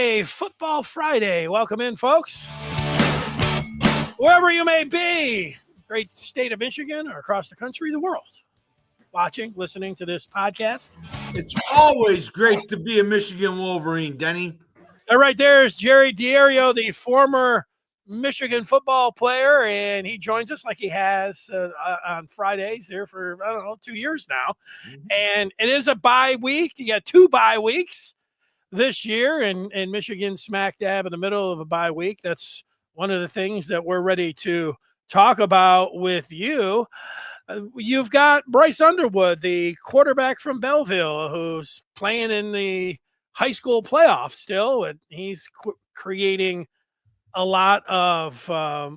Friday, Football Friday. Welcome in, folks. Wherever you may be, great state of Michigan or across the country, the world, watching, listening to this podcast. It's always great to be a Michigan Wolverine, Denny. And right there is Jerry Diorio, the former Michigan football player, and he joins us like he has on Fridays here for, 2 years now. And it is a bye week. You got 2 bye weeks this year, and Michigan smack dab in the middle of a bye week. That's one of the things that we're ready to talk about with you. You've got Bryce Underwood, the quarterback from Belleville, who's playing in the high school playoffs still, and he's creating a lot of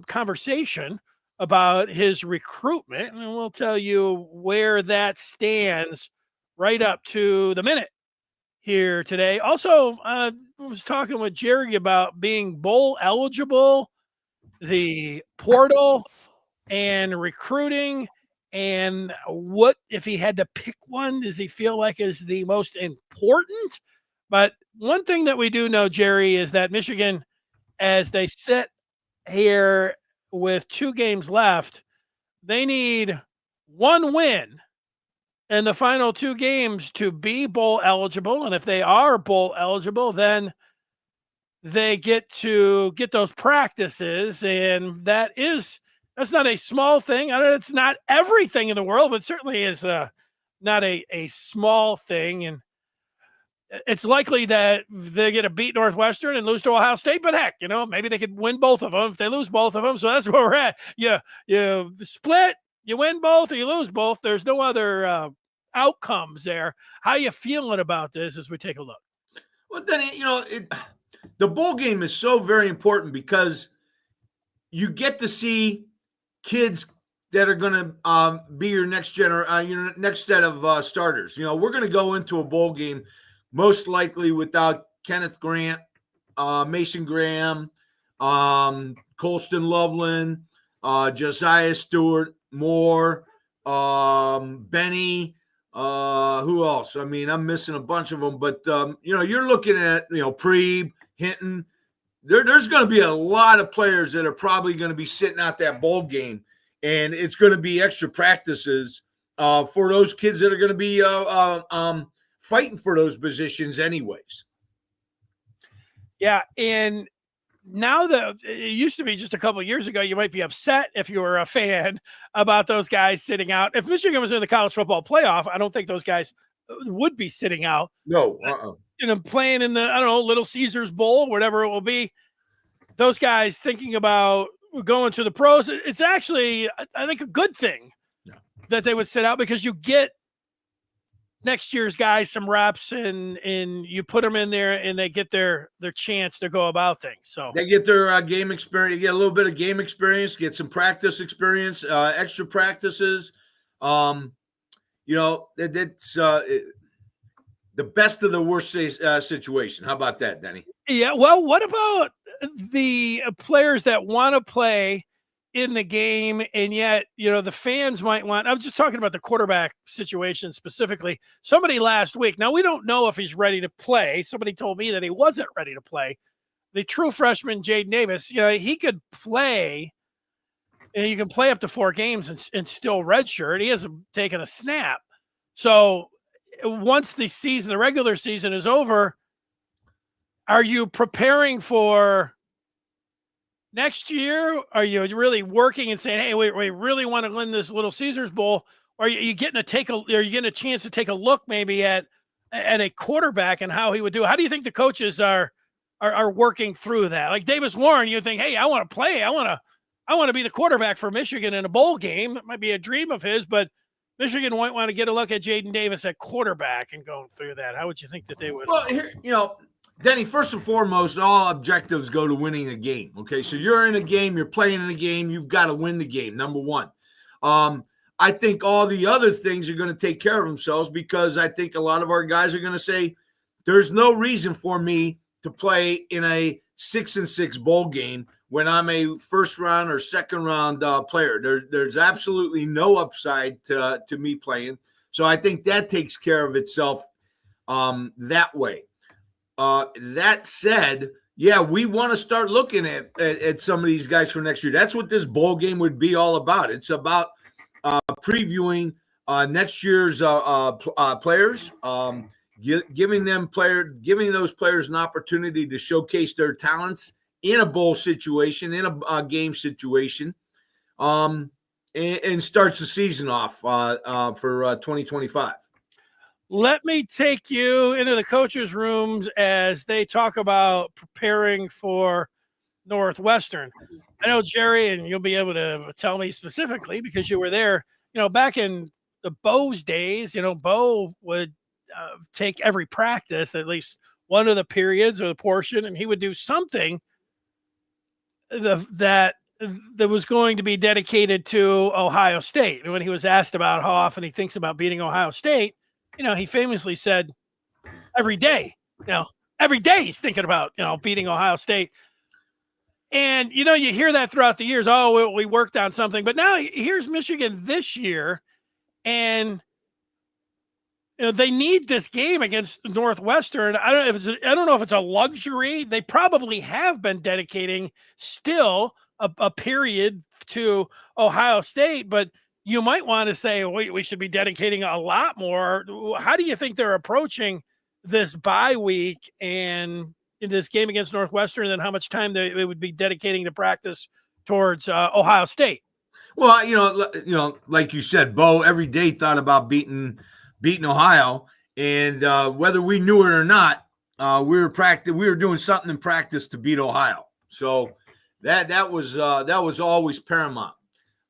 conversation about his recruitment, and we'll tell you where that stands right up to the minute here today. Also, I was talking with Jerry about being bowl eligible, the portal, and recruiting, and what, if he had to pick one, does he feel like is the most important? But one thing that we do know, Jerry, is that Michigan, as they sit here with 2 games left, they need 1 win in the final 2 games to be bowl eligible. And if they are bowl eligible, then they get to get those practices. And that's not a small thing. I know it's not everything in the world, but certainly is not a small thing. And it's likely that they're going to beat Northwestern and lose to Ohio State, but heck, maybe they could win both of them if they lose both of them. So that's where we're at. You split, you win both, or you lose both. There's no other outcomes there. How are you feeling about this as we take a look? Well, then, the bowl game is so very important because you get to see kids that are going to be your next next set of starters. We're going to go into a bowl game most likely without Kenneth Grant, Mason Graham, Colston Loveland, Josiah Stewart, Moore, Benny, who else? I mean, I'm missing a bunch of them, but you're looking at, Preeb, Hinton. There's going to be a lot of players that are probably going to be sitting out that bowl game, and it's going to be extra practices for those kids that are going to be fighting for those positions anyways. Yeah, and now that it used to be just a couple of years ago, you might be upset if you were a fan about those guys sitting out. If Michigan was in the college football playoff, I don't think those guys would be sitting out. No. Playing in the, Little Caesars Bowl, whatever it will be. Those guys thinking about going to the pros, it's actually, I think, a good thing that they would sit out, because you get next year's guys some reps, and you put them in there and they get their chance to go about things. So they get their game experience, get a little bit of game experience, get some practice experience, extra practices. That's the best of the worst situation. How about that, Denny? Yeah. Well, what about the players that want to play in the game, and yet, the fans might want, I was just talking about the quarterback situation specifically. Somebody last week, now we don't know if he's ready to play. Somebody told me that he wasn't ready to play. The true freshman, Jaden Davis, he could play, and you can play up to 4 games and still redshirt. He hasn't taken a snap. So once the regular season is over, are you preparing for next year? Are you really working and saying, hey, we really want to win this Little Caesars Bowl? Or are you getting a chance to take a look maybe at a quarterback and how he would do? How do you think the coaches are working through that? Like Davis Warren, you think, hey, I want to play. I want to be the quarterback for Michigan in a bowl game. It might be a dream of his, but Michigan might want to get a look at Jaden Davis at quarterback and going through that. How would you think that they would? Well, here, Denny, first and foremost, all objectives go to winning a game. Okay, so you're in a game, you're playing in a game, you've got to win the game, number one. I think all the other things are going to take care of themselves, because I think a lot of our guys are going to say, there's no reason for me to play in a 6-6 bowl game when I'm a first round or second round player. There's absolutely no upside to me playing. So I think that takes care of itself that way. That said, yeah, we want to start looking at some of these guys for next year. That's what this bowl game would be all about. It's about previewing next year's players, giving those players an opportunity to showcase their talents in a bowl situation, in a game situation, and starts the season off for 2025. Let me take you into the coaches' rooms as they talk about preparing for Northwestern. I know, Jerry, and you'll be able to tell me specifically because you were there, back in the Bo's days, Bo would take every practice, at least one of the periods or the portion, and he would do something that was going to be dedicated to Ohio State. And when he was asked about how often he thinks about beating Ohio State, he famously said every day, every day he's thinking about, beating Ohio State. And, you hear that throughout the years. Oh, we worked on something. But now here's Michigan this year. And, they need this game against Northwestern. I don't know if it's a luxury. They probably have been dedicating still a period to Ohio State, but you might want to say we should be dedicating a lot more. How do you think they're approaching this bye week and in this game against Northwestern, and how much time they would be dedicating to practice towards Ohio State? Well, like you said, Bo every day thought about beating Ohio, and whether we knew it or not, we were doing something in practice to beat Ohio. So that was always paramount.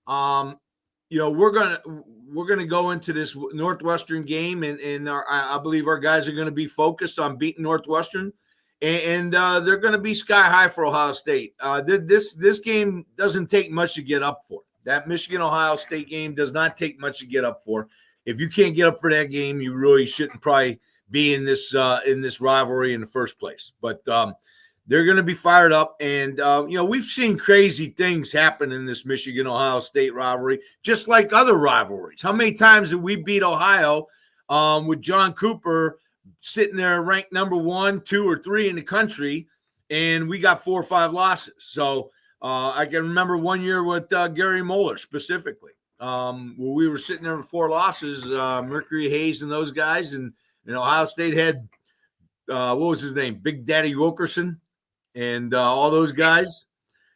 We're gonna go into this Northwestern game, and I believe our guys are going to be focused on beating Northwestern, and they're going to be sky high for Ohio State. This game doesn't take much to get up for. That Michigan-Ohio State game does not take much to get up for. If you can't get up for that game, you really shouldn't probably be in this rivalry in the first place. But they're going to be fired up, and we've seen crazy things happen in this Michigan-Ohio State rivalry, just like other rivalries. How many times did we beat Ohio with John Cooper sitting there ranked number 1, 2, or 3 in the country, and we got 4 or 5 losses? So I can remember one year with Gary Moeller specifically. We were sitting there with 4 losses, Mercury Hayes and those guys, and Ohio State had what was his name, Big Daddy Wilkerson, and all those guys.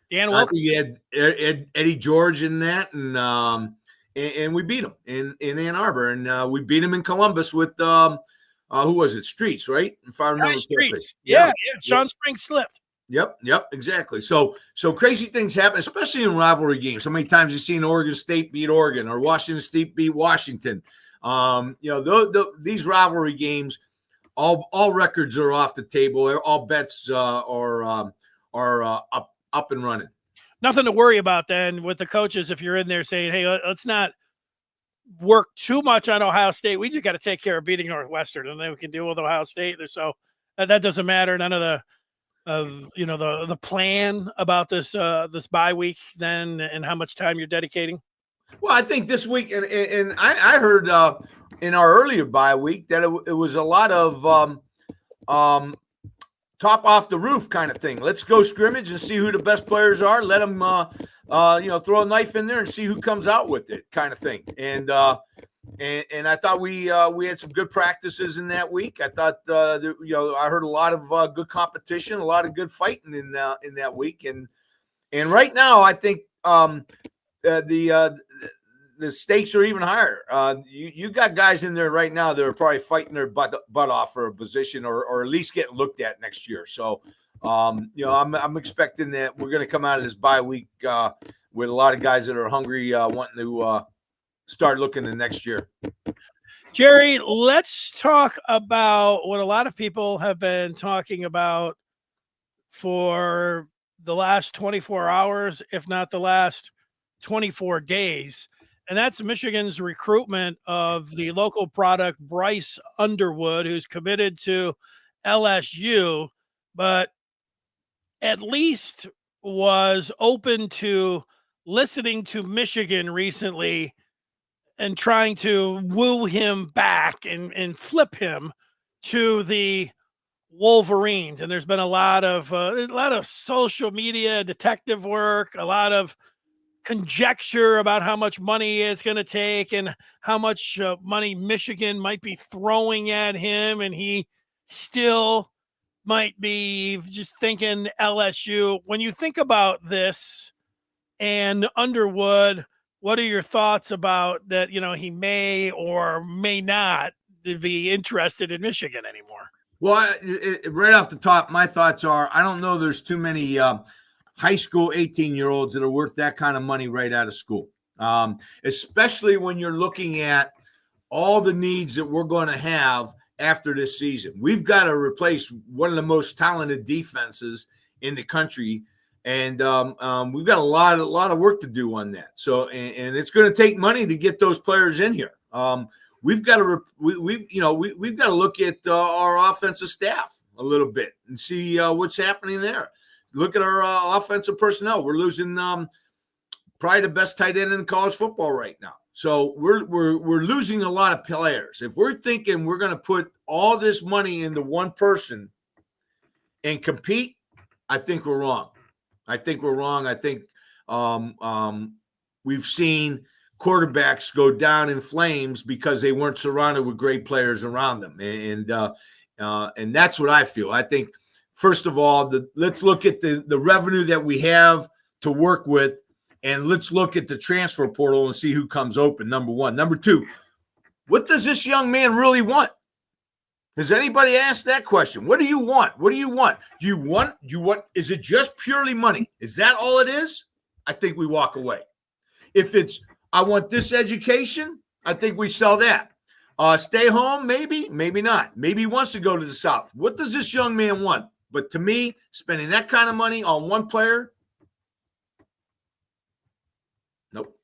Dan Wilkerson. He had Eddie George in that, and we beat him in Ann Arbor, and we beat him in Columbus with who was it? Streets, right? If I remember Streets. Yeah. Sean Springs slipped. Yep, exactly. So crazy things happen, especially in rivalry games. How many times you've seen Oregon State beat Oregon or Washington State beat Washington? These rivalry games, all records are off the table. All bets are up and running. Nothing to worry about then with the coaches if you're in there saying, hey, let's not work too much on Ohio State. We just got to take care of beating Northwestern, and then we can deal with Ohio State. So that doesn't matter. None of the plan about this bye week then and how much time you're dedicating? Well, I think this week, and I heard in our earlier bye week that it was a lot of top off the roof kind of thing. Let's go scrimmage and see who the best players are. Let them throw a knife in there and see who comes out with it kind of thing. And I thought we had some good practices in that week. I thought I heard a lot of good competition, a lot of good fighting in that week. And right now I think the stakes are even higher. You got guys in there right now that are probably fighting their butt off for a position or at least get looked at next year. So I'm expecting that we're going to come out of this bye week with a lot of guys that are hungry, wanting to start looking to next year. Jerry, let's talk about what a lot of people have been talking about for the last 24 hours, if not the last 24 days. And that's Michigan's recruitment of the local product, Bryce Underwood, who's committed to LSU, but at least was open to listening to Michigan recently and trying to woo him back and flip him to the Wolverines, and there's been a lot of social media detective work, a lot of conjecture about how much money it's going to take and how much money Michigan might be throwing at him, and he still might be just thinking LSU. When you think about this and Underwood, what are your thoughts about that? He may or may not be interested in Michigan anymore. Well, right off the top, my thoughts are I don't know there's too many high school 18-year-olds that are worth that kind of money right out of school, especially when you're looking at all the needs that we're going to have after this season. We've got to replace one of the most talented defenses in the country, and we've got a lot of work to do on that. So, and it's going to take money to get those players in here. We've got to we've got to look at our offensive staff a little bit and see what's happening there. Look at our offensive personnel. We're losing probably the best tight end in college football right now. So we're losing a lot of players. If we're thinking we're going to put all this money into one person and compete, I think we're wrong. I think we've seen quarterbacks go down in flames because they weren't surrounded with great players around them, and that's what I feel. I think first of all, let's look at the revenue that we have to work with, and let's look at the transfer portal and see who comes open. Number one. Number two, what does this young man really want? Has anybody asked that question? What do you want? What do you want? Do you want? Is it just purely money? Is that all it is? I think we walk away. If it's I want this education, I think we sell that. Stay home, maybe not. Maybe he wants to go to the South. What does this young man want? But to me, spending that kind of money on one player, nope.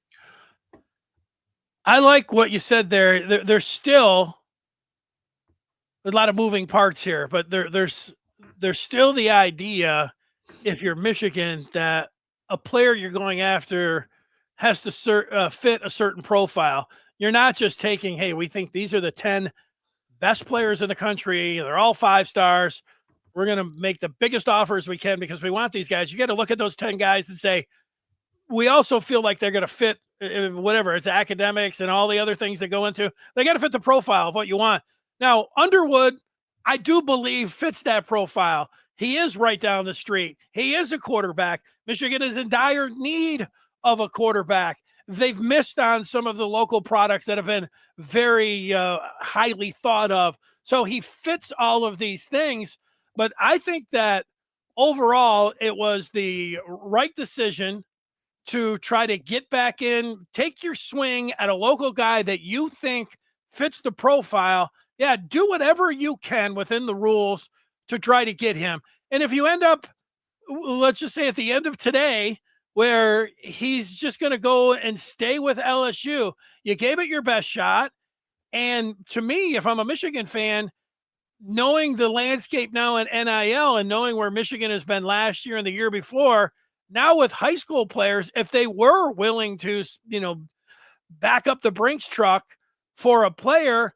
I like what you said there. There's still a lot of moving parts here, but there's still the idea, if you're Michigan, that a player you're going after has to fit a certain profile. You're not just taking, hey, we think these are the 10 best players in the country. They're all 5 stars. We're going to make the biggest offers we can because we want these guys. You got to look at those 10 guys and say, we also feel like they're going to fit whatever. It's academics and all the other things that go into. They got to fit the profile of what you want. Now, Underwood, I do believe fits that profile. He is right down the street. He is a quarterback. Michigan is in dire need of a quarterback. They've missed on some of the local products that have been very highly thought of. So he fits all of these things. But I think that overall, it was the right decision to try to get back in, take your swing at a local guy that you think fits the profile. Yeah, do whatever you can within the rules to try to get him. And if you end up, let's just say at the end of today, where he's just going to go and stay with LSU, you gave it your best shot. And to me, if I'm a Michigan fan, knowing the landscape now in NIL and knowing where Michigan has been last year and the year before, now with high school players, if they were willing to, back up the Brinks truck for a player,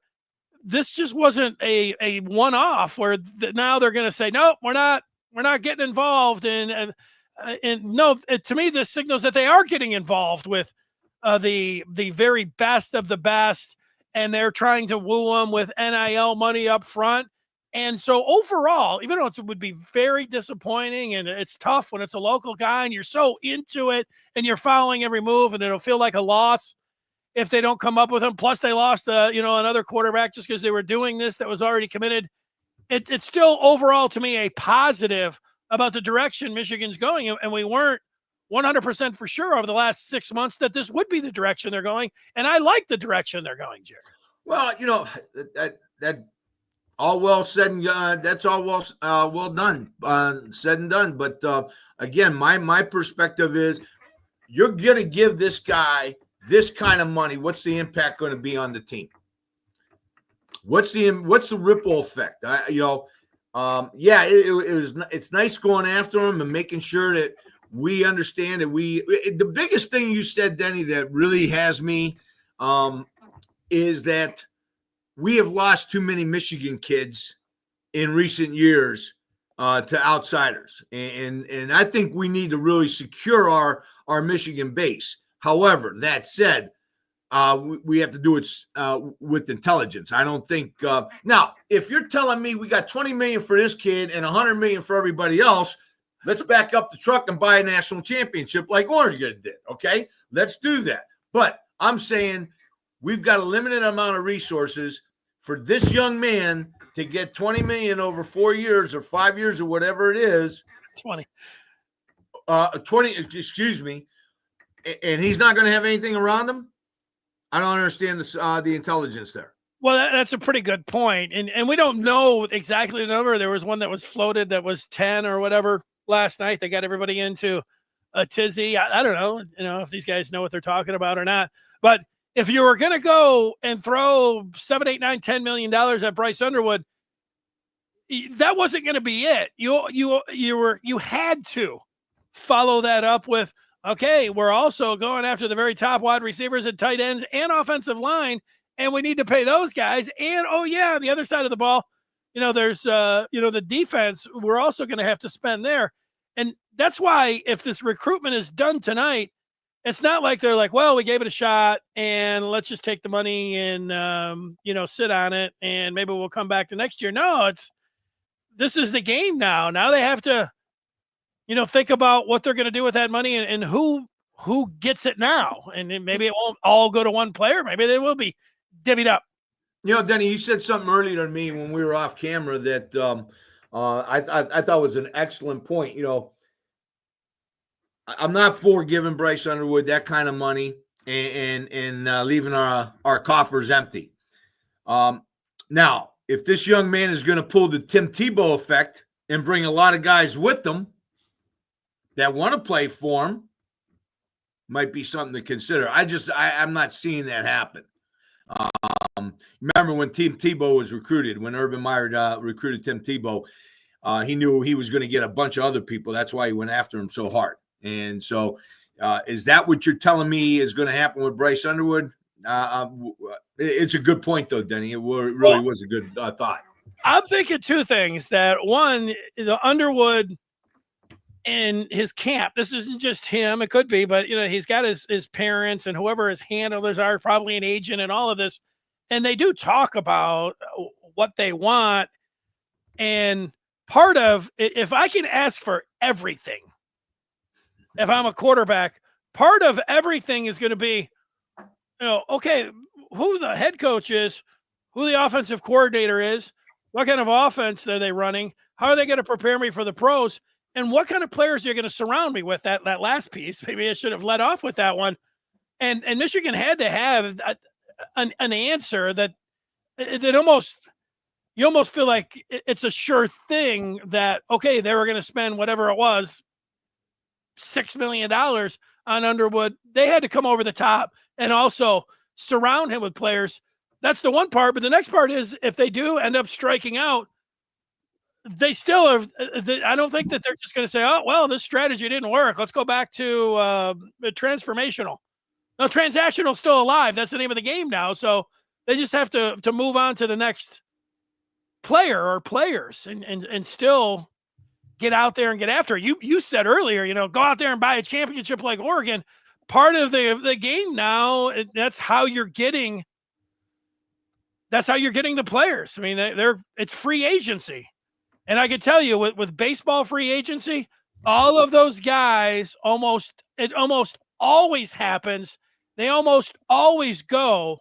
this just wasn't a one-off where now they're going to say, no, we're not getting involved. And no, to me, this signals that they are getting involved with the very best of the best, and they're trying to woo them with NIL money up front. And so overall, even though it would be very disappointing and it's tough when it's a local guy and you're so into it and you're following every move, and it'll feel like a loss if they don't come up with him. Plus they lost another quarterback just because they were doing this that was already committed. It's still overall to me a positive about the direction Michigan's going. And we weren't 100% for sure over the last 6 months that this would be the direction they're going. And I like the direction they're going, Jerry. Well, that all well said and that's all well done, said and done. But again, my perspective is you're going to give this guy this kind of money. What's the impact going to be on the team? What's the ripple effect? It's nice going after him and making sure that we understand that the biggest thing you said, Denny, that really has me is that we have lost too many Michigan kids in recent years to outsiders, and I think we need to really secure our Michigan base. However, that said, we have to do it with intelligence. I don't think now if you're telling me we got 20 million for this kid and 100 million for everybody else, let's back up the truck and buy a national championship like Oregon did. Okay, let's do that. But I'm saying we've got a limited amount of resources for this young man to get 20 million over 4 years or 5 years or whatever it is. 20. 20, excuse me. And he's not going to have anything around him. I don't understand the intelligence there. Well, that's a pretty good point. And we don't know exactly the number. There was one that was floated that was 10 or whatever last night. They got everybody into a tizzy. I don't know, if these guys know what they're talking about or not. But if you were going to go and throw $7, $8, $9, $10 million at Bryce Underwood, that wasn't going to be it. You had to follow that up with, okay, we're also going after the very top wide receivers and tight ends and offensive line, and we need to pay those guys. And, on the other side of the ball, there's, the defense, we're also going to have to spend there. And that's why if this recruitment is done tonight, it's not like they're like, well, we gave it a shot and let's just take the money and, sit on it and maybe we'll come back the next year. No, this is the game now. Now they have to, think about what they're going to do with that money and who gets it now. And maybe it won't all go to one player. Maybe they will be divvied up. Denny, you said something earlier to me when we were off camera that I thought was an excellent point. I'm not for giving Bryce Underwood that kind of money and leaving our coffers empty. Now, if this young man is going to pull the Tim Tebow effect and bring a lot of guys with them that want to play for him, might be something to consider. I'm not seeing that happen. Remember when Tim Tebow was recruited, when Urban Meyer recruited Tim Tebow, he knew he was going to get a bunch of other people. That's why he went after him so hard. And so is that what you're telling me is going to happen with Bryce Underwood? It's a good point, though, Denny. It really was a good thought. I'm thinking two things. That one, the Underwood in his camp, this isn't just him. It could be, but, he's got his parents and whoever his handlers are, probably an agent and all of this. And they do talk about what they want. And part of, if I can ask for everything, if I'm a quarterback, part of everything is going to be, okay, who the head coach is, who the offensive coordinator is, what kind of offense are they running, how are they going to prepare me for the pros, and what kind of players are you going to surround me with. That last piece, maybe I should have led off with that one. And Michigan had to have an answer that you almost feel like it's a sure thing that, okay, they were going to spend whatever it was, $6 million on Underwood. They had to come over the top and also surround him with players. That's the one part. But the next part is, if they do end up striking out, they still are. I don't think that they're just going to say, oh, well, this strategy didn't work, let's go back to transformational. No, transactional still alive. That's the name of the game now. So they just have to move on to the next player or players and still get out there and get after it. You said earlier, go out there and buy a championship like Oregon. Part of the game now, that's how you're getting the players. I mean, it's free agency. And I can tell you with baseball free agency, all of those guys it almost always happens. They almost always go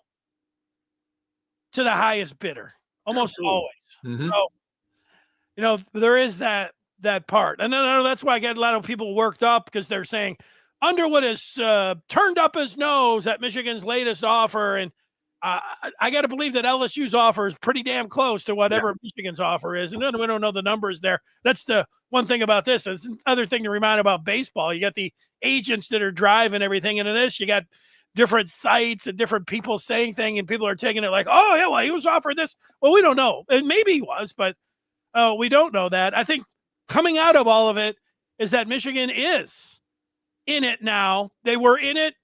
to the highest bidder. Almost always. Mm-hmm. So, there is that part. And then that's why I get a lot of people worked up, because they're saying Underwood has turned up his nose at Michigan's latest offer. And I got to believe that LSU's offer is pretty damn close to whatever Michigan's offer is. And then we don't know the numbers there. That's the one thing about this. It's another thing to remind about baseball. You got the agents that are driving everything into this. You got different sites and different people saying things, and people are taking it like, oh, yeah, well, he was offered this. Well, we don't know. And maybe he was, but we don't know that. I think coming out of all of it is that Michigan is in it now. They were in it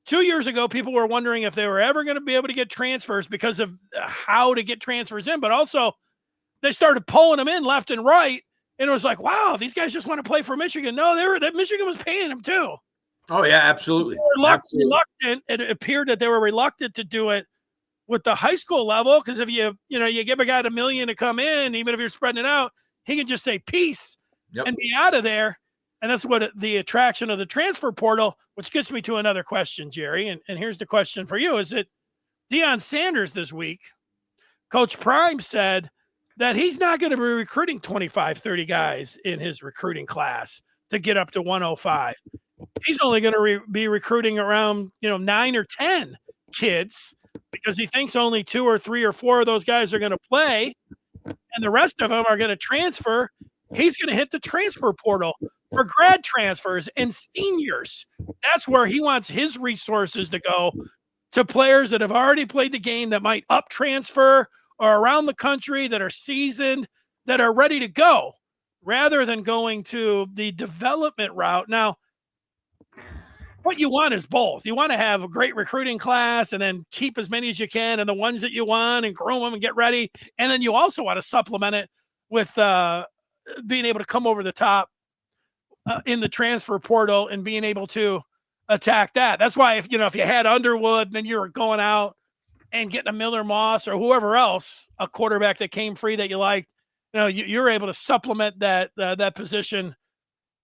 2 years ago. People were wondering if they were ever going to be able to get transfers because of how to get transfers in, but also they started pulling them in left and right. And it was like, wow, these guys just want to play for Michigan. No, that Michigan was paying them too. Oh, yeah, absolutely. Reluctant. It appeared that they were reluctant to do it with the high school level, because if you give a guy $1 million to come in, even if you're spreading it out, he can just say peace and be out of there. And that's what the attraction of the transfer portal, which gets me to another question, Jerry. And here's the question for you. Is it Deion Sanders this week? Coach Prime said that he's not going to be recruiting 25, 30 guys in his recruiting class to get up to 105. He's only going to be recruiting around, 9 or 10 kids, because he thinks only 2 or 3 or 4 of those guys are going to play, and the rest of them are going to transfer. He's going to hit the transfer portal for grad transfers and seniors. That's where he wants his resources to go, to players that have already played the game, that might up transfer, or around the country that are seasoned, that are ready to go, rather than going to the development route. Now, what you want is both. You want to have a great recruiting class and then keep as many as you can, and the ones that you want, and groom them and get ready. And then you also want to supplement it with being able to come over the top in the transfer portal and being able to attack that. That's why if you had Underwood, then you're going out and getting a Miller Moss or whoever else, a quarterback that came free that you liked, you're able to supplement that position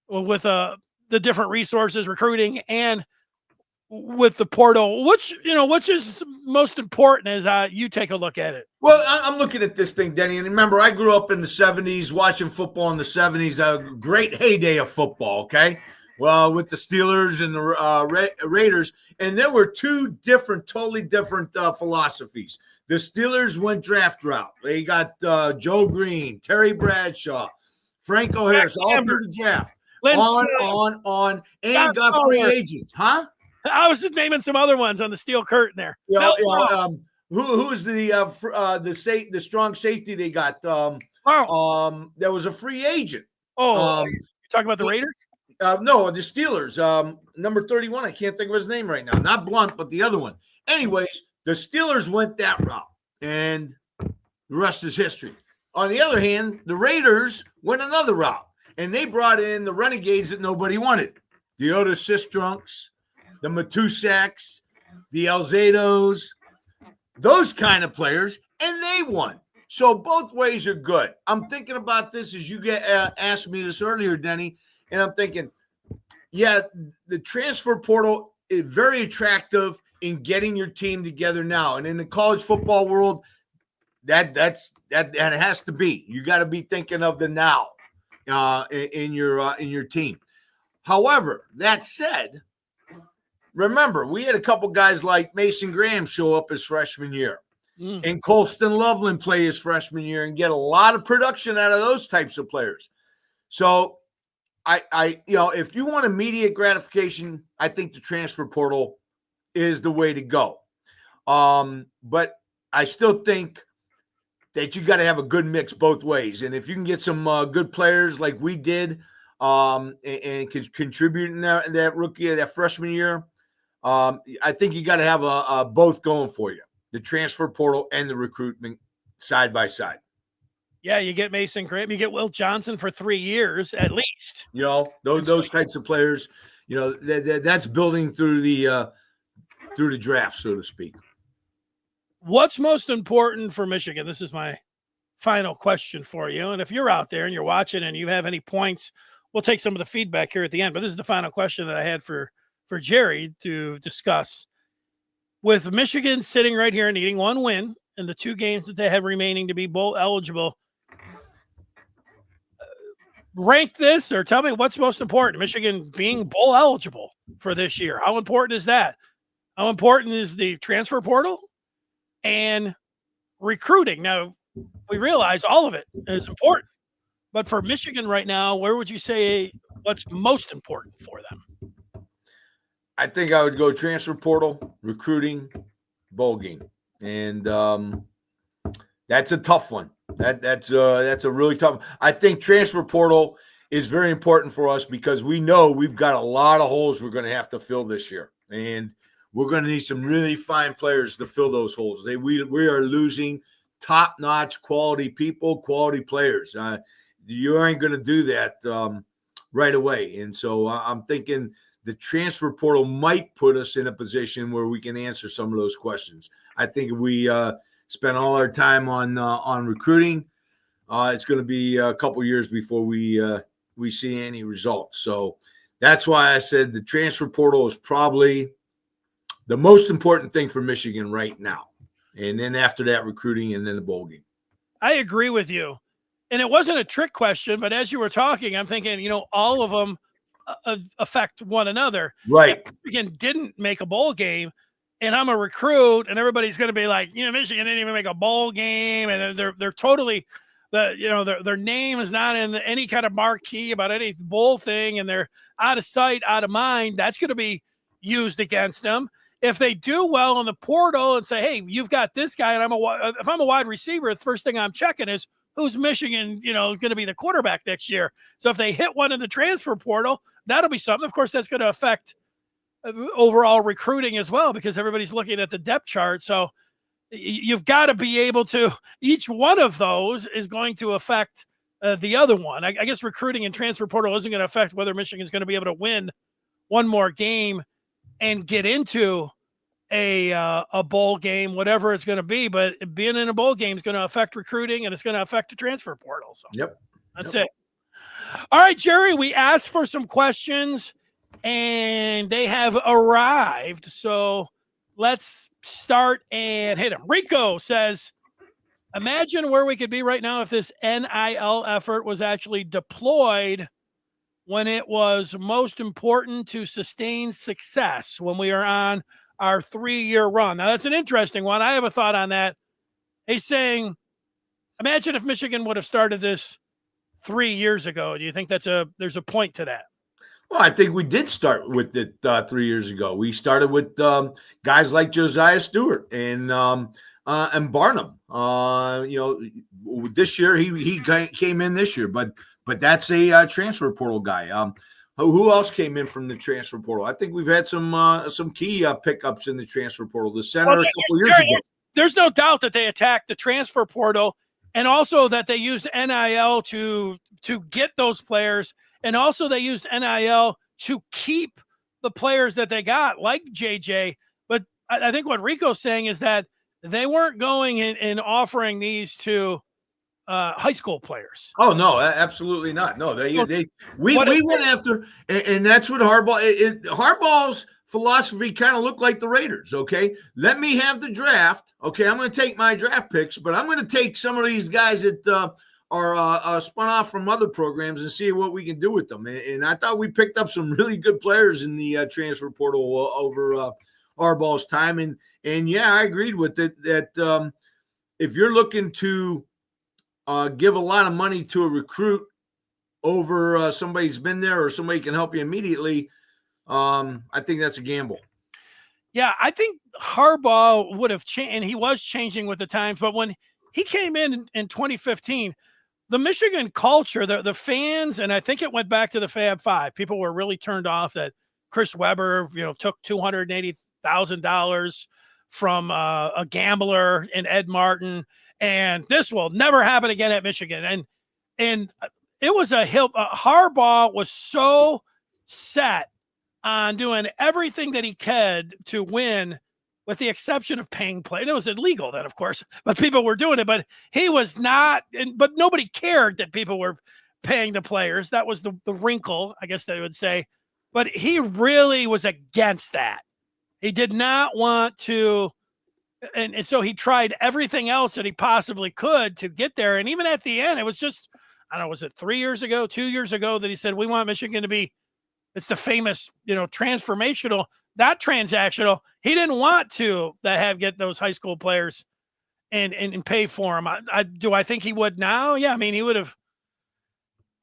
with the different resources, recruiting, and with the portal. Which is most important as you take a look at it? Well, I'm looking at this thing, Denny, and remember, I grew up in the 70s, watching football in the 70s, a great heyday of football, okay? Well, with the Steelers and the Raiders, and there were two totally different philosophies. The Steelers went draft route. They got Joe Green, Terry Bradshaw, Franco Harris, all through the draft. On, and got free agents, huh? I was just naming some other ones on the steel curtain there. Who is the strong safety they got? That was a free agent. You're talking about the Raiders? No, the Steelers. Number 31. I can't think of his name right now. Not Blunt, but the other one. Anyways, the Steelers went that route, and the rest is history. On the other hand, the Raiders went another route, and they brought in the renegades that nobody wanted. The Otis Sistrunks, the Matusaks, the Alzados, those kind of players, and they won. So both ways are good. I'm thinking about this as you asked me this earlier, Denny, and I'm thinking, the transfer portal is very attractive in getting your team together now. And in the college football world, that has to be. You got to be thinking of the now in your team. However, that said, remember, we had a couple guys like Mason Graham show up his freshman year, and Colston Loveland play his freshman year and get a lot of production out of those types of players. So, if you want immediate gratification, I think the transfer portal is the way to go. But I still think that you got to have a good mix both ways. And if you can get some good players like we did and could contribute in that rookie, that freshman year, I think you got to have both going for you, the transfer portal and the recruitment side by side. Yeah, you get Mason Graham, you get Will Johnson for 3 years at least. Those types of players, that's building through the draft, so to speak. What's most important for Michigan? This is my final question for you. And if you're out there and you're watching and you have any points, we'll take some of the feedback here at the end. But this is the final question that I had for Jerry to discuss. With Michigan sitting right here and needing one win in the 2 games that they have remaining to be bowl eligible, rank this or tell me what's most important. Michigan being bowl eligible for this year. How important is that? How important is the transfer portal and recruiting? Now, we realize all of it is important, but for Michigan right now, where would you say what's most important for them? I think I would go transfer portal, recruiting, bowl game. And that's a tough one. That's a really tough one. I think transfer portal is very important for us because we know we've got a lot of holes we're going to have to fill this year. And we're going to need some really fine players to fill those holes. We are losing top-notch quality people, quality players. You ain't going to do that right away. And so I'm thinking the transfer portal might put us in a position where we can answer some of those questions. I think if we spend all our time on recruiting, it's going to be a couple years before we see any results. So that's why I said the transfer portal is probably the most important thing for Michigan right now. And then after that, recruiting, and then the bowl game. I agree with you. And it wasn't a trick question, but as you were talking, I'm thinking, all of them affect one another. Right. If Michigan didn't make a bowl game, and I'm a recruit, and everybody's going to be like, Michigan didn't even make a bowl game, and they're totally their name is not in any kind of marquee about any bowl thing, and they're out of sight, out of mind. That's going to be used against them. If they do well in the portal and say, hey, you've got this guy, and if I'm a wide receiver, the first thing I'm checking is who's Michigan, going to be the quarterback next year. So if they hit one in the transfer portal, that'll be something. Of course, that's going to affect overall recruiting as well, because everybody's looking at the depth chart. So you've got to be able to, each one of those is going to affect the other one. I guess recruiting and transfer portal isn't going to affect whether Michigan's going to be able to win one more game and get into a bowl game, whatever it's going to be. But being in a bowl game is going to affect recruiting, and it's going to affect the transfer portal. So that's it. All right, Jerry, we asked for some questions, and they have arrived. So let's start and hit them. Rico says, imagine where we could be right now if this NIL effort was actually deployed when it was most important to sustain success, when we are on our 3-year run. Now, that's an interesting one. I have a thought on that. He's saying, imagine if Michigan would have started this 3 years ago. Do you think there's a point to that? Well, I think we did start with it 3 years ago. We started with guys like Josiah Stewart and Barnum. This year he came in this year, but that's a transfer portal guy. Who else came in from the transfer portal? I think we've had some key pickups in the transfer portal. The center a couple years ago. There's no doubt that they attacked the transfer portal, and also that they used NIL to get those players, and also they used NIL to keep the players that they got, like JJ. But I think what Rico's saying is that they weren't going in and offering these to high school players. Oh no, absolutely not. No, we went after, and that's what Harbaugh's philosophy kind of looked like the Raiders. Okay, let me have the draft. Okay, I'm going to take my draft picks, but I'm going to take some of these guys that are spun off from other programs and see what we can do with them. And I thought we picked up some really good players in the transfer portal over Harbaugh's time. And yeah, I agreed with it that if you're looking to give a lot of money to a recruit over somebody who's been there or somebody can help you immediately, I think that's a gamble. Yeah, I think Harbaugh would have changed, and he was changing with the times. But when he came in 2015, the Michigan culture, the fans, and I think it went back to the Fab Five. People were really turned off that Chris Webber, took $280,000 from a gambler in Ed Martin, and this will never happen again at Michigan. And it was a hill. Harbaugh was so set on doing everything that he could to win, with the exception of paying play. And it was illegal then, of course, but people were doing it. But he was not, but nobody cared that people were paying the players. That was the wrinkle, I guess they would say. But he really was against that. He did not want to, and so he tried everything else that he possibly could to get there. And even at the end, it was just, I don't know, was it 3 years ago, 2 years ago, that he said, we want Michigan to be, it's the famous, transformational, not transactional. He didn't want to get those high school players and pay for them. Do I think he would now? Yeah. I mean,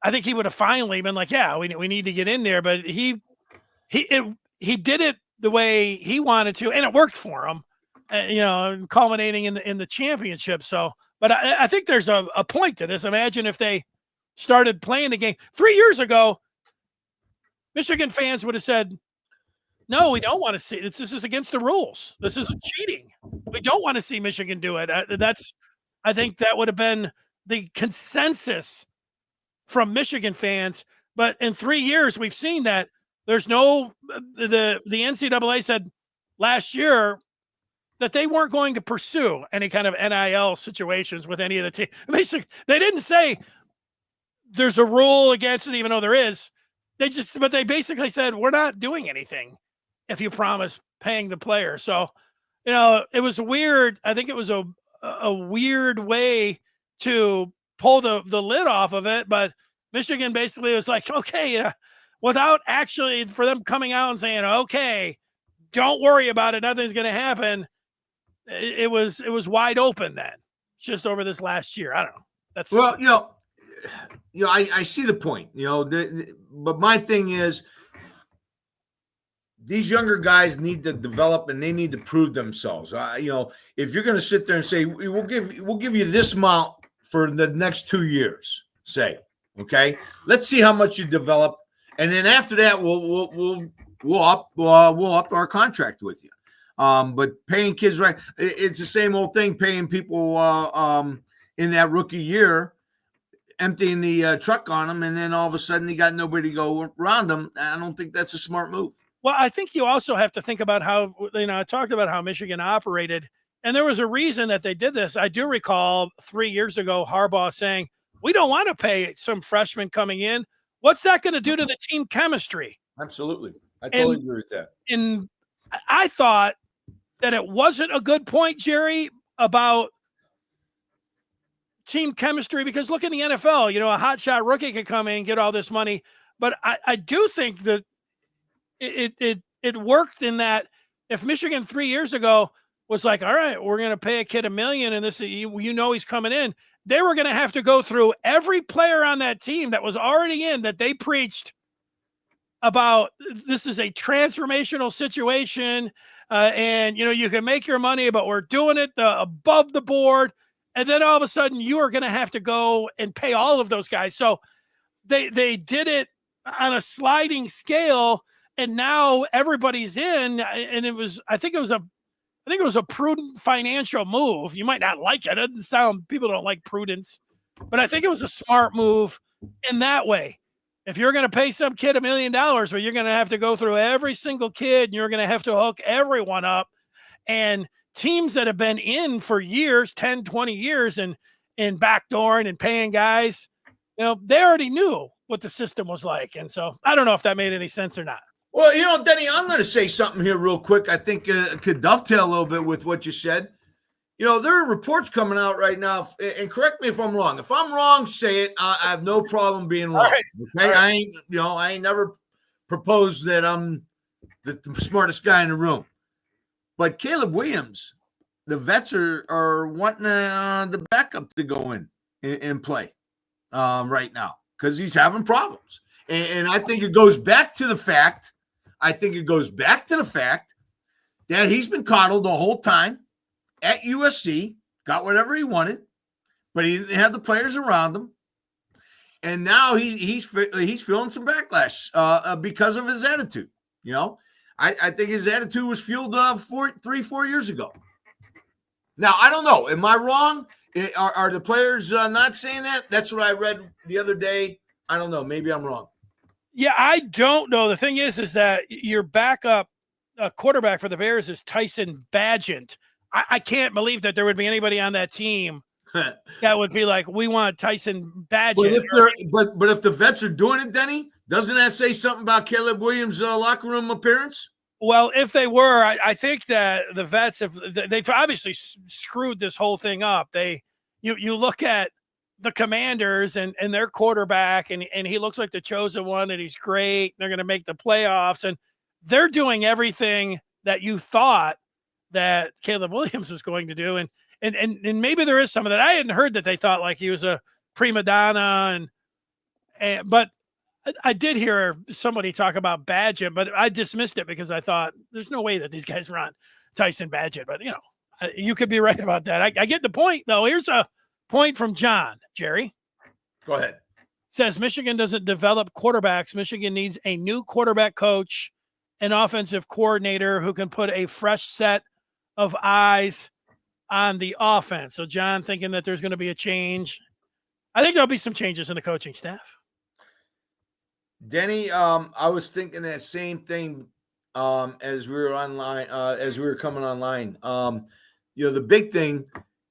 I think he would have finally been like, yeah, we need to get in there, but he did it the way he wanted to, and it worked for him, culminating in the championship. So, but I think there's a point to this. Imagine if they started playing the game 3 years ago, Michigan fans would have said, no, we don't want to see this. This is against the rules. This is cheating. We don't want to see Michigan do it. I think that would have been the consensus from Michigan fans. But in 3 years, we've seen that there's no the NCAA said last year that they weren't going to pursue any kind of NIL situations with any of the teams. Basically, they didn't say there's a rule against it, even though there is. But they basically said, we're not doing anything if you promise paying the player. So, it was weird. I think it was a weird way to pull the lid off of it. But Michigan basically was like, okay, without actually for them coming out and saying, okay, don't worry about it, nothing's going to happen. It was wide open then, just over this last year. I don't know. I see the point, but my thing is these younger guys need to develop and they need to prove themselves. If you're going to sit there and say, we'll give you this amount for the next 2 years, say, okay, let's see how much you develop. And then after that, we'll up our contract with you. But paying kids, right? It's the same old thing, paying people in that rookie year, emptying the truck on them, and then all of a sudden you got nobody to go around them. I don't think that's a smart move. Well, I think you also have to think about how, I talked about how Michigan operated, and there was a reason that they did this. I do recall 3 years ago, Harbaugh saying, we don't want to pay some freshmen coming in. What's that going to do to the team chemistry? Absolutely. I totally agree with that. And I thought that it wasn't a good point, Jerry, about team chemistry, because look in the NFL, a hotshot rookie could come in and get all this money. But I do think that it worked in that if Michigan 3 years ago was like, all right, we're going to pay a kid $1 million and this, he's coming in, they were going to have to go through every player on that team that was already in, that they preached about, this is a transformational situation. And you can make your money, but we're doing it above the board. And then all of a sudden you are going to have to go and pay all of those guys. So they did it on a sliding scale, and now everybody's in. And I think it was a prudent financial move. You might not like it. It doesn't sound, people don't like prudence, but I think it was a smart move in that way. If you're going to pay some kid $1 million, well, you're going to have to go through every single kid, and you're going to have to hook everyone up. And teams that have been in for years, 10, 20 years, and backdooring and paying guys, they already knew what the system was like. And so I don't know if that made any sense or not. Well, Denny, I'm going to say something here real quick. I think it could dovetail a little bit with what you said. There are reports coming out right now, and correct me if I'm wrong. If I'm wrong, say it. I have no problem being wrong. Right. Okay, Right. I ain't never proposed that I'm the smartest guy in the room. But Caleb Williams, the vets are wanting the backup to go in and play right now because he's having problems, and I think it goes back to the fact. That he's been coddled the whole time at USC, got whatever he wanted, but he didn't have the players around him. And now he's feeling some backlash because of his attitude. I think his attitude was fueled 4 years ago. Now, I don't know. Am I wrong? Are the players not saying that? That's what I read the other day. I don't know. Maybe I'm wrong. Yeah, I don't know. The thing is that your backup quarterback for the Bears is Tyson Bagent. I can't believe that there would be anybody on that team that would be like, we want Tyson Bagent. But if the vets are doing it, Denny, doesn't that say something about Caleb Williams' locker room appearance? Well, if they were, I think that the vets, they've obviously screwed this whole thing up. You look at the Commanders and their quarterback, and he looks like the chosen one, and he's great. They're going to make the playoffs, and they're doing everything that you thought that Caleb Williams was going to do. And maybe there is some of that. I hadn't heard that they thought like he was a prima donna, but I did hear somebody talk about Bagent, but I dismissed it because I thought there's no way that these guys run Tyson Bagent. But you could be right about that. I get the point though. Here's a point from John. Jerry, go ahead. Says Michigan doesn't develop quarterbacks. Michigan needs a new quarterback coach, an offensive coordinator who can put a fresh set of eyes on the offense. So John thinking that there's going to be a change. I think there'll be some changes in the coaching staff. Denny, I was thinking that same thing as we were online, as we were coming online. The big thing,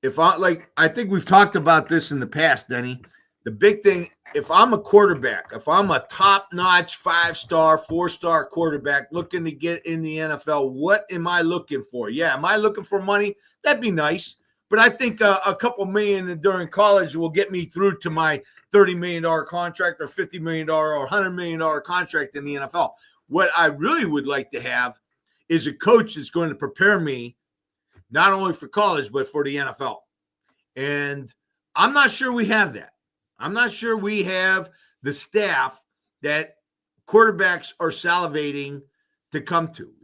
I think we've talked about this in the past, Denny. The big thing, if I'm a quarterback, if I'm a top-notch 5-star, 4-star quarterback looking to get in the NFL, what am I looking for? Yeah, am I looking for money? That'd be nice. But I think a couple million during college will get me through to my $30 million contract or $50 million or $100 million contract in the NFL. What I really would like to have is a coach that's going to prepare me not only for college, but for the NFL. And I'm not sure we have that. I'm not sure we have the staff that quarterbacks are salivating to come to.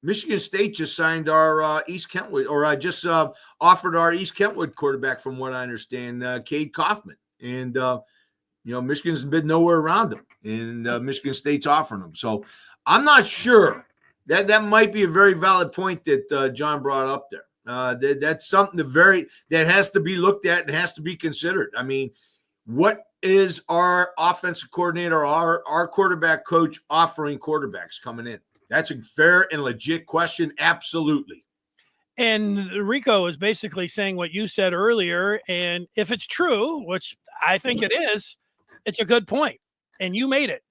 Michigan State just signed our East Kentwood, or I just offered our East Kentwood quarterback, from what I understand, Cade Kaufman. And, Michigan's been nowhere around him, and Michigan State's offering him. So I'm not sure. That might be a very valid point that John brought up there. That's something that has to be looked at and has to be considered. I mean, what is our offensive coordinator, our quarterback coach offering quarterbacks coming in? That's a fair and legit question. Absolutely. And Rico is basically saying what you said earlier. And if it's true, which I think it is, it's a good point. And you made it.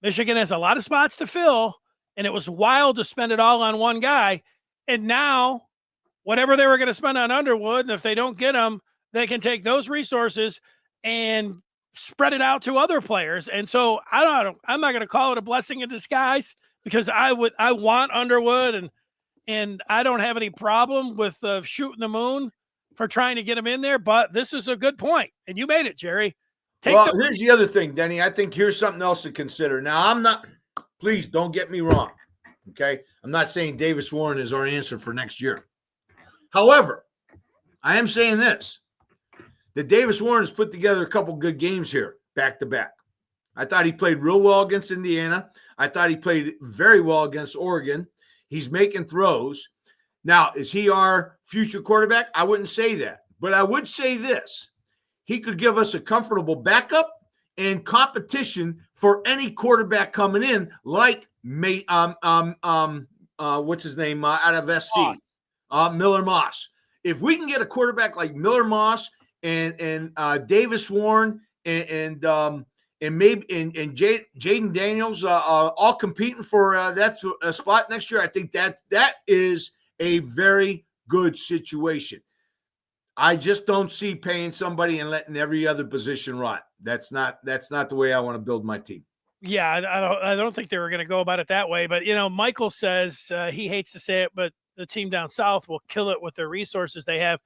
Michigan has a lot of spots to fill, and it was wild to spend it all on one guy. And now, whatever they were going to spend on Underwood, and if they don't get him, they can take those resources and spread it out to other players. And so I'm not going to call it a blessing in disguise, because I want Underwood, and I don't have any problem with shooting the moon for trying to get him in there. But this is a good point, and you made it, Jerry. Here's the other thing, Denny. I think here's something else to consider. Now, please don't get me wrong, okay? I'm not saying Davis Warren is our answer for next year. However, I am saying this, that Davis Warren has put together a couple good games here, back to back. I thought he played real well against Indiana. I thought he played very well against Oregon. He's making throws. Now, is he our future quarterback? I wouldn't say that. But I would say this. He could give us a comfortable backup and competition for any quarterback coming in, like what's his name out of SC, Miller Moss. If we can get a quarterback like Miller Moss and Davis Warren and maybe Jaden Daniels all competing for that spot next year, I think that is a very good situation. I just don't see paying somebody and letting every other position rot. That's not the way I want to build my team. Yeah, I don't think they were going to go about it that way. But, Michael says he hates to say it, but the team down south will kill it with the resources they have.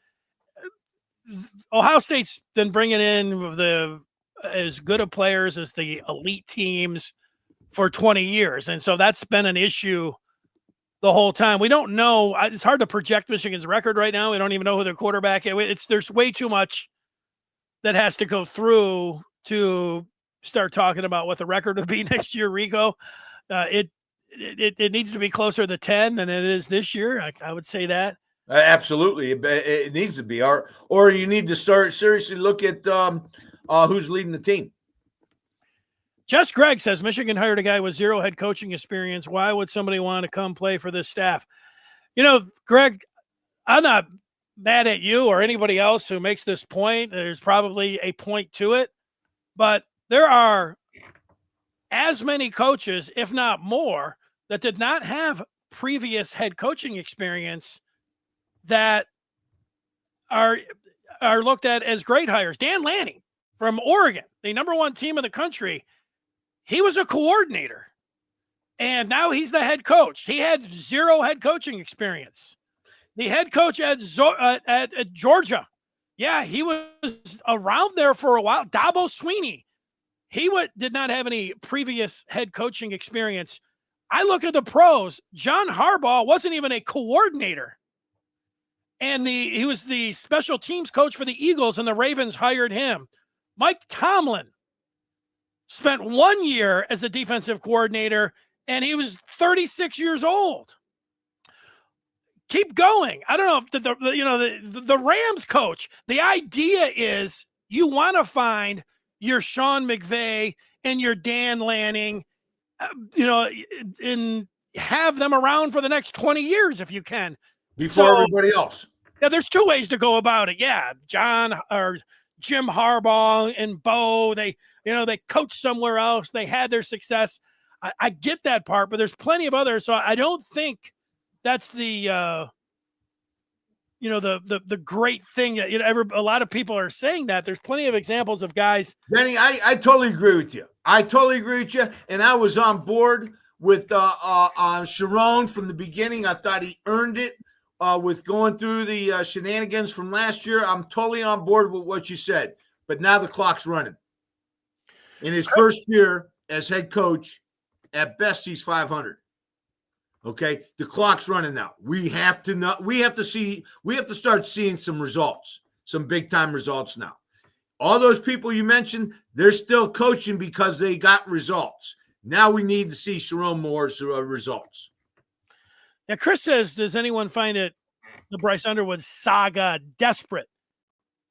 Ohio State's been bringing in as good of players as the elite teams for 20 years. And so that's been an issue the whole time. We don't know. It's hard to project Michigan's record right now. We don't even know who their quarterback is. There's way too much that has to go through to start talking about what the record would be next year, Rico. It needs to be closer to 10 than it is this year. I would say that. Absolutely. It needs to be. Or you need to start seriously look at who's leading the team. Jess Gregg says Michigan hired a guy with zero head coaching experience. Why would somebody want to come play for this staff? Greg, I'm not mad at you or anybody else who makes this point. There's probably a point to it, but there are as many coaches, if not more, that did not have previous head coaching experience that are looked at as great hires. Dan Lanning from Oregon, the number one team in the country, he was a coordinator, and now he's the head coach. He had zero head coaching experience. The head coach at Georgia, yeah, he was around there for a while. Dabo Sweeney, he did not have any previous head coaching experience. I look at the pros. John Harbaugh wasn't even a coordinator, and he was the special teams coach for the Eagles, and the Ravens hired him. Mike Tomlin spent 1 year as a defensive coordinator, and he was 36 years old. keep going. I don't know if the Rams coach, the idea is you want to find your Sean McVay and your Dan Lanning, and have them around for the next 20 years if you can. Before everybody else. Yeah, there's two ways to go about it. Yeah, John or Jim Harbaugh and Bo, they coached somewhere else. They had their success. I get that part, but there's plenty of others. So I don't think that's the great thing that a lot of people are saying that. There's plenty of examples of guys. Benny, I totally agree with you. And I was on board with Sharon from the beginning. I thought he earned it with going through the shenanigans from last year. I'm totally on board with what you said. But now the clock's running. In his first year as head coach, at best he's 500. Okay, the clock's running now. We have to start seeing some results, some big time results now. All those people you mentioned, they're still coaching because they got results. Now we need to see Sharon Moore's results. Now, Chris says, does anyone find the Bryce Underwood saga desperate?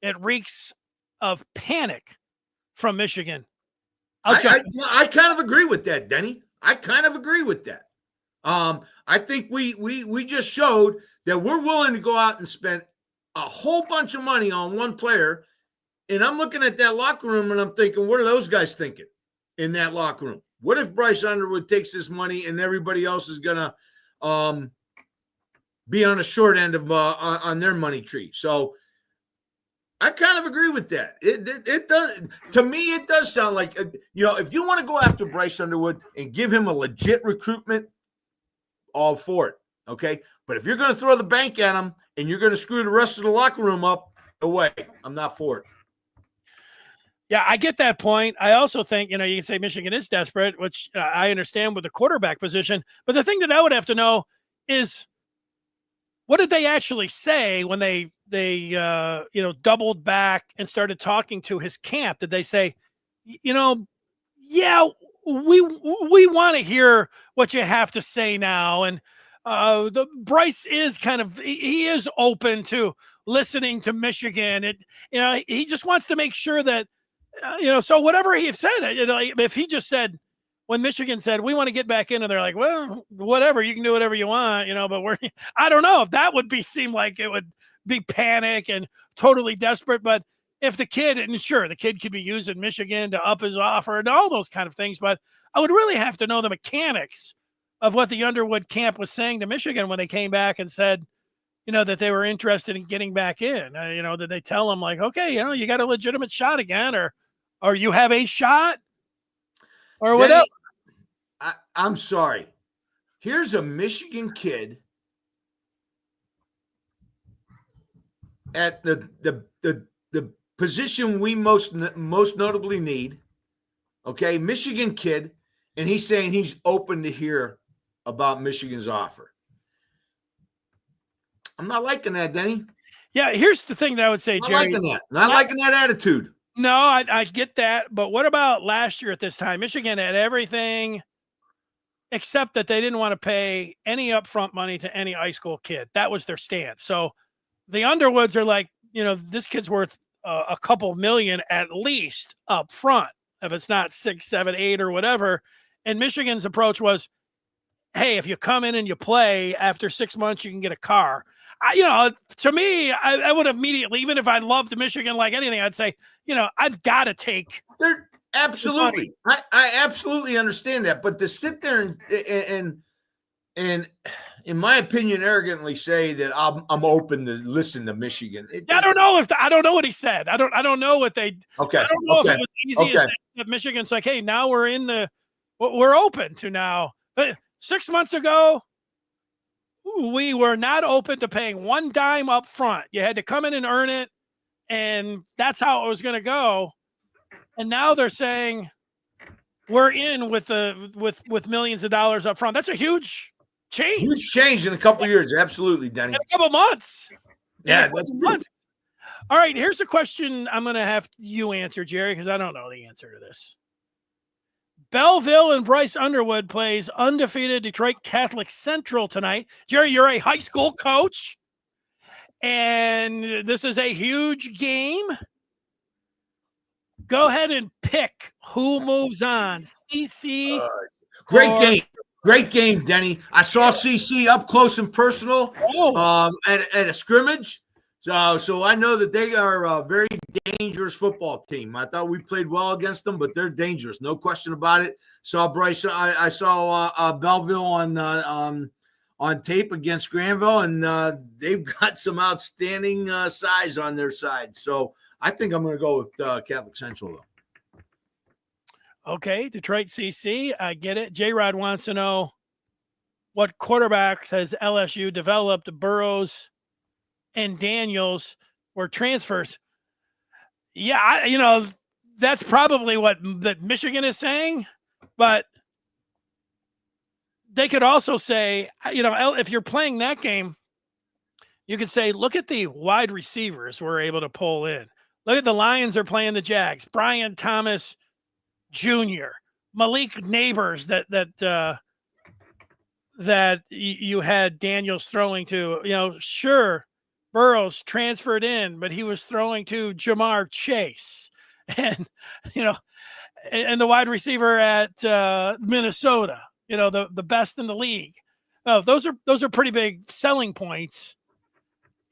It reeks of panic from Michigan. I kind of agree with that, Denny. I kind of agree with that. I think we just showed that we're willing to go out and spend a whole bunch of money on one player. And I'm looking at that locker room and I'm thinking, what are those guys thinking in that locker room? What if Bryce Underwood takes this money and everybody else is going to be on the short end of on their money tree? So I kind of agree with that. It does, to me, it does sound like, if you want to go after Bryce Underwood and give him a legit recruitment, all for it. Okay. But if you're going to throw the bank at him and you're going to screw the rest of the locker room up, away. I'm not for it. Yeah, I get that point. I also think, you can say Michigan is desperate, which I understand with the quarterback position. But the thing that I would have to know is, what did they actually say when they doubled back and started talking to his camp? Did they say, yeah, we want to hear what you have to say now? And the Bryce is he is open to listening to Michigan. He just wants to make sure that, so whatever he said, if he just said, when Michigan said, we want to get back in, and they're like, well, whatever, you can do whatever you want, but I don't know if that would seem like it would be panic and totally desperate. But if the kid could be used in Michigan to up his offer and all those kind of things, but I would really have to know the mechanics of what the Underwood camp was saying to Michigan when they came back and said, that they were interested in getting back in. Did they tell them like, okay, you got a legitimate shot again, or you have a shot, or whatever? I'm sorry. Here's a Michigan kid at the position we most notably need. Okay, Michigan kid, and he's saying he's open to hear about Michigan's offer. I'm not liking that, Denny. Yeah, here's the thing that I would say, Jerry. Not liking that attitude. No, I get that. But what about last year at this time? Michigan had everything except that they didn't want to pay any upfront money to any high school kid. That was their stance. So the Underwoods are like, this kid's worth a couple million at least up front, if it's not 6, 7, 8 or whatever. And Michigan's approach was, hey, if you come in and you play, after 6 months, you can get a car. To me, I would immediately, even if I loved Michigan like anything, I'd say, I've got to take. Absolutely. I absolutely understand that. But to sit there and in my opinion, arrogantly say that I'm open to listen to Michigan. I don't know I don't know what he said. I don't know what they. Okay. I don't know if it was easy as that Michigan's like, hey, now we're open to now. But 6 months ago, we were not open to paying one dime up front. You had to come in and earn it, and that's how it was going to go. And now they're saying we're in with millions of dollars up front. That's a huge change. Huge change in a couple of years. Absolutely, Denny. In a couple months. Yeah, that's months. All right, here's the question I'm going to have you answer, Jerry, because I don't know the answer to this. Belleville and Bryce Underwood plays undefeated Detroit Catholic Central tonight. Jerry, you're a high school coach, and this is a huge game. Go ahead and pick who moves on. CC. Great game, Denny. I saw CC up close and personal at a scrimmage. So I know that they are a very dangerous football team. I thought we played well against them, but they're dangerous, no question about it. Saw Bryce. I saw Belleville on tape against Granville, and they've got some outstanding size on their side. So I think I'm going to go with Catholic Central, though. Okay, Detroit CC. I get it. J-Rod wants to know what quarterbacks has LSU developed. Burrows and Daniels were transfers. Yeah, that's probably what that Michigan is saying, but they could also say, if you're playing that game, you could say, look at the wide receivers we're able to pull in. Look at the Lions are playing the Jags. Brian Thomas Jr., Malik Neighbors that you had Daniels throwing to. Sure, Burrows transferred in, but he was throwing to Jamar Chase, and and the wide receiver at Minnesota, the best in the league. Those are pretty big selling points.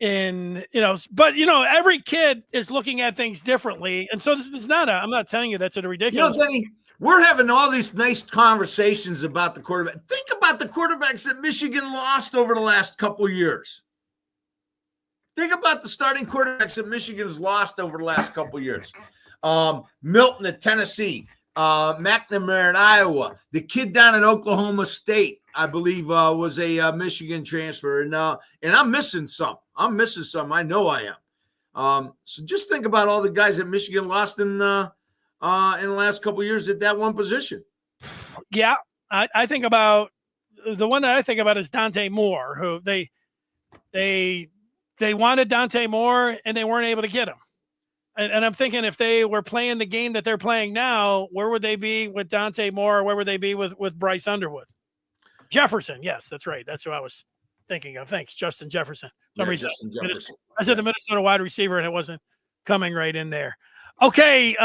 But every kid is looking at things differently, and so this is not I'm not telling you that's a ridiculous. Denny, we're having all these nice conversations about the quarterback. Think about the quarterbacks that Michigan lost over the last couple of years. Think about the starting quarterbacks that Michigan has lost over the last couple of years. Milton at Tennessee, McNamara at Iowa, the kid down at Oklahoma State, I believe, was a Michigan transfer, and I'm missing some. I know I am. So just think about all the guys that Michigan lost in the last couple of years at that one position. Yeah, I think about the one that I think about is Dante Moore, who they wanted Dante Moore and they weren't able to get him. And I'm thinking if they were playing the game that they're playing now, where would they be with Dante Moore? Where would they be with Bryce Underwood? Jefferson. Yes, that's right. That's who I was thinking of. Thanks, Justin Jefferson. For some reason, I said the Minnesota wide receiver and it wasn't coming right in there. Okay.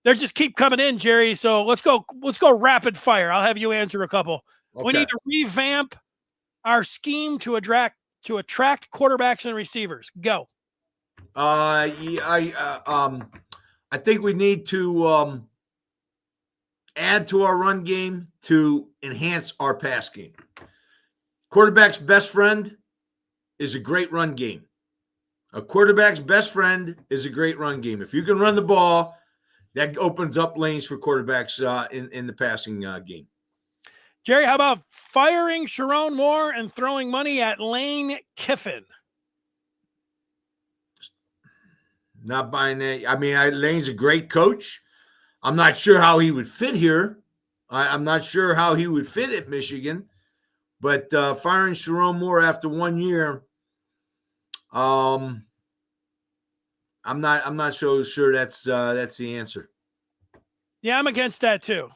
They just keep coming in, Jerry. So let's go rapid fire. I'll have you answer a couple. Okay. We need to revamp our scheme to attract quarterbacks and receivers. Go. I think we need to add to our run game to enhance our pass game. Quarterback's best friend is a great run game. A quarterback's best friend is a great run game. If you can run the ball, that opens up lanes for quarterbacks in the passing game. Jerry, how about firing Sharon Moore and throwing money at Lane Kiffin? Not buying that. I mean, Lane's a great coach. I'm not sure how he would fit here. I'm not sure how he would fit at Michigan. But firing Sharon Moore after 1 year, I'm not so sure that's the answer. Yeah, I'm against that too.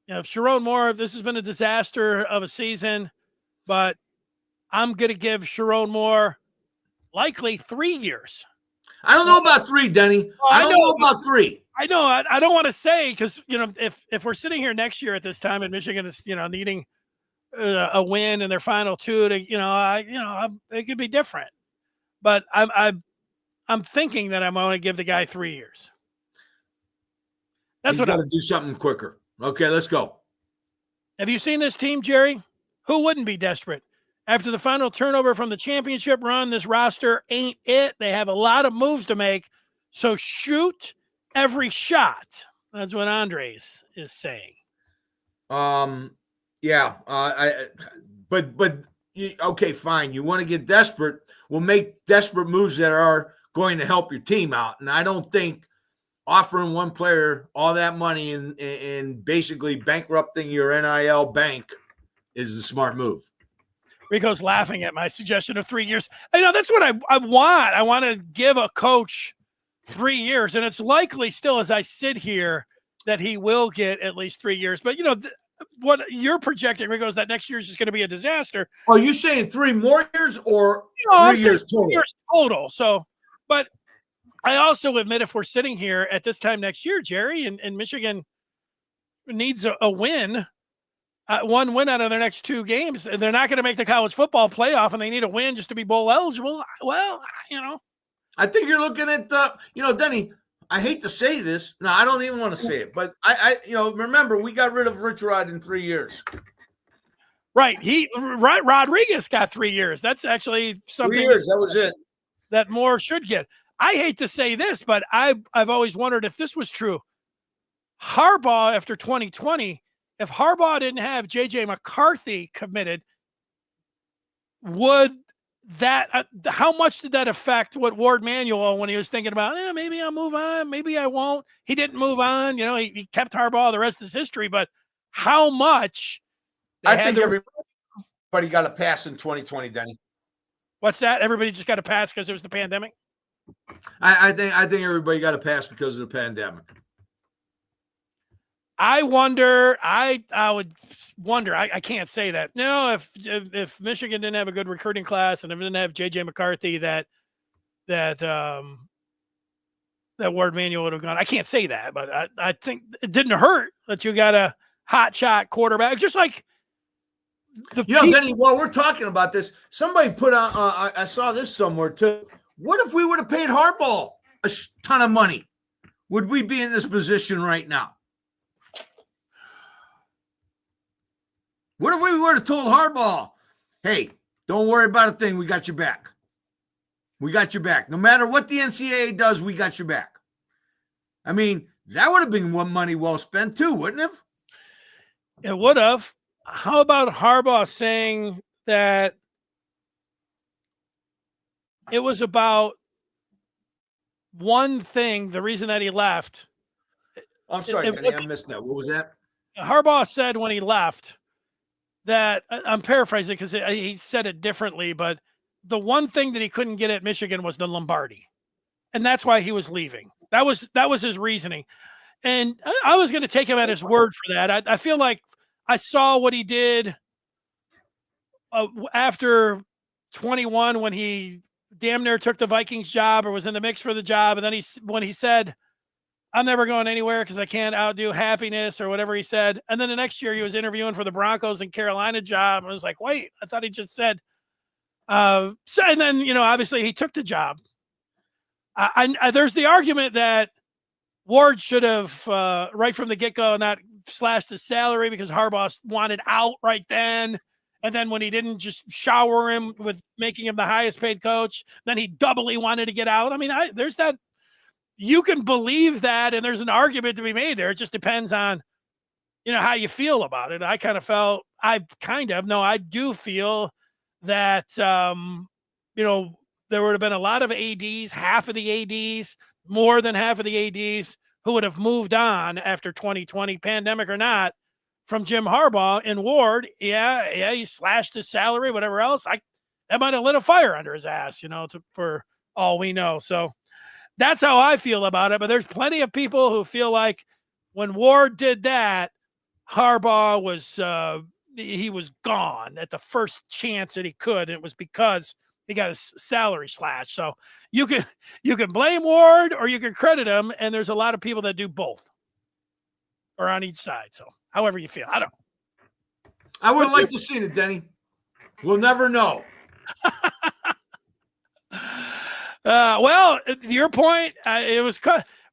If Sharon Moore, this has been a disaster of a season, but I'm going to give Sharon Moore likely 3 years. I don't know about 3, Denny. I don't know about 3. I know. I don't want to say because if we're sitting here next year at this time and Michigan is needing a win in their final 2 to it could be different. But I'm thinking that I'm going to give the guy 3 years. He's got to do something quicker. Okay, let's go. Have you seen this team, Jerry? Who wouldn't be desperate? After the final turnover from the championship run, this roster ain't it. They have a lot of moves to make, so shoot every shot. That's what Andres is saying. Yeah. Okay, fine. You want to get desperate? We'll make desperate moves that are going to help your team out, and I don't think offering one player all that money and basically bankrupting your NIL bank is the smart move. Rico's laughing at my suggestion of 3 years. That's what I want. I want to give a coach 3 years, and it's likely still as I sit here that he will get at least 3 years. But, what you're projecting, Rico, is that next year is just going to be a disaster. Are you saying 3 more years or No, 3 years total? 3 years total. So, but I also admit if we're sitting here at this time next year, Jerry, and Michigan needs a win, one win out of their next 2 games, and they're not going to make the college football playoff, and they need a win just to be bowl eligible. Well, I think you're looking at Denny. I hate to say this. No, I don't even want to say it, but I remember we got rid of Rich Rod in 3 years. Right. Rodriguez got 3 years. That's actually something. 3 years. That was it. That Moore should get. I hate to say this, but I've always wondered if this was true. Harbaugh after 2020, if Harbaugh didn't have J.J. McCarthy committed, would that how much did that affect what Ward Manuel when he was thinking about maybe I'll move on, maybe I won't? He didn't move on. He kept Harbaugh. The rest is history. But how much? I think everybody got a pass in 2020, Denny. What's that? Everybody just got a pass because it was the pandemic? I think everybody got a pass because of the pandemic. I wonder. I would wonder. I can't say that. No, if Michigan didn't have a good recruiting class and if it didn't have J.J. McCarthy, that Ward Manuel would have gone. I can't say that, but I think it didn't hurt that you got a hot shot quarterback, just like Denny. While we're talking about this, somebody put out. I saw this somewhere too. What if we would have paid Harbaugh a ton of money? Would we be in this position right now? What if we would have told Harbaugh, hey, don't worry about a thing. We got your back. We got your back. No matter what the NCAA does, we got your back. I mean, that would have been money well spent too, wouldn't it? It would have. How about Harbaugh saying that it was about one thing, the reason that he left? I'm sorry, Denny, I missed that. What was that? Harbaugh said when he left that, I'm paraphrasing because he said it differently, but the one thing that he couldn't get at Michigan was the Lombardi. And that's why he was leaving. That was his reasoning. And I was going to take him at his word for that. I feel like I saw what he did after 21 when he damn near took the Vikings job or was in the mix for the job. And then when he said, I'm never going anywhere because I can't outdo happiness or whatever he said. And then the next year he was interviewing for the Broncos and Carolina job. I was like, wait, I thought he just said, and then, obviously he took the job. There's the argument that Ward should have right from the get-go not slashed his salary because Harbaugh wanted out right then. And then when he didn't just shower him with making him the highest paid coach, then he doubly wanted to get out. I mean, there's that. You can believe that, and there's an argument to be made there. It just depends on, how you feel about it. I do feel that, there would have been a lot of ADs, half of the ADs, more than half of the ADs who would have moved on after 2020, pandemic or not, from Jim Harbaugh. And Ward, he slashed his salary, whatever else. That might have lit a fire under his ass, for all we know. So that's how I feel about it. But there's plenty of people who feel like when Ward did that, Harbaugh he was gone at the first chance that he could. And it was because he got his salary slashed. So you can blame Ward or you can credit him. And there's a lot of people that do both or on each side. So however you feel, I don't know. I would like to see it, Denny. We'll never know. Well, your point, it was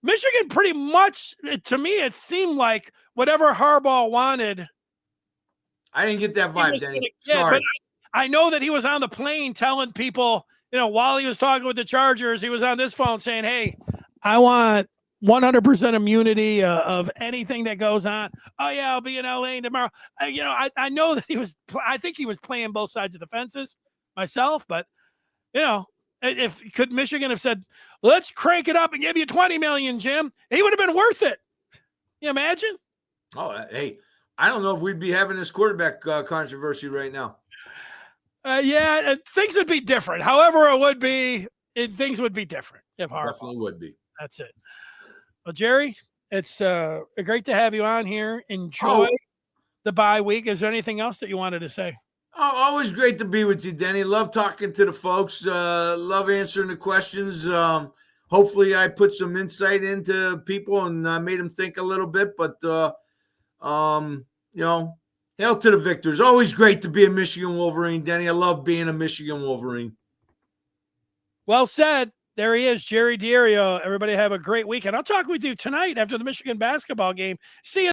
Michigan pretty much, to me, it seemed like whatever Harbaugh wanted. I didn't get that vibe, Danny. But I know that he was on the plane telling people, while he was talking with the Chargers, he was on this phone saying, hey, I want 100% immunity of anything that goes on. Oh, yeah, I'll be in LA tomorrow. I know that I think he was playing both sides of the fences myself, but, if could Michigan have said, let's crank it up and give you $20 million, Jim, he would have been worth it. You imagine? Oh, hey, I don't know if we'd be having this quarterback controversy right now. Things would be different. However it would be, things would be different if Harbaugh. Definitely would be. That's it. Well, Jerry, It's great to have you on here. Enjoy the bye week. Is there anything else that you wanted to say? Oh, always great to be with you, Denny. Love talking to the folks. Love answering the questions. Hopefully, I put some insight into people and made them think a little bit. But hail to the victors. Always great to be a Michigan Wolverine, Denny. I love being a Michigan Wolverine. Well said. There he is, Jerry Diorio. Everybody have a great weekend. I'll talk with you tonight after the Michigan basketball game. See you.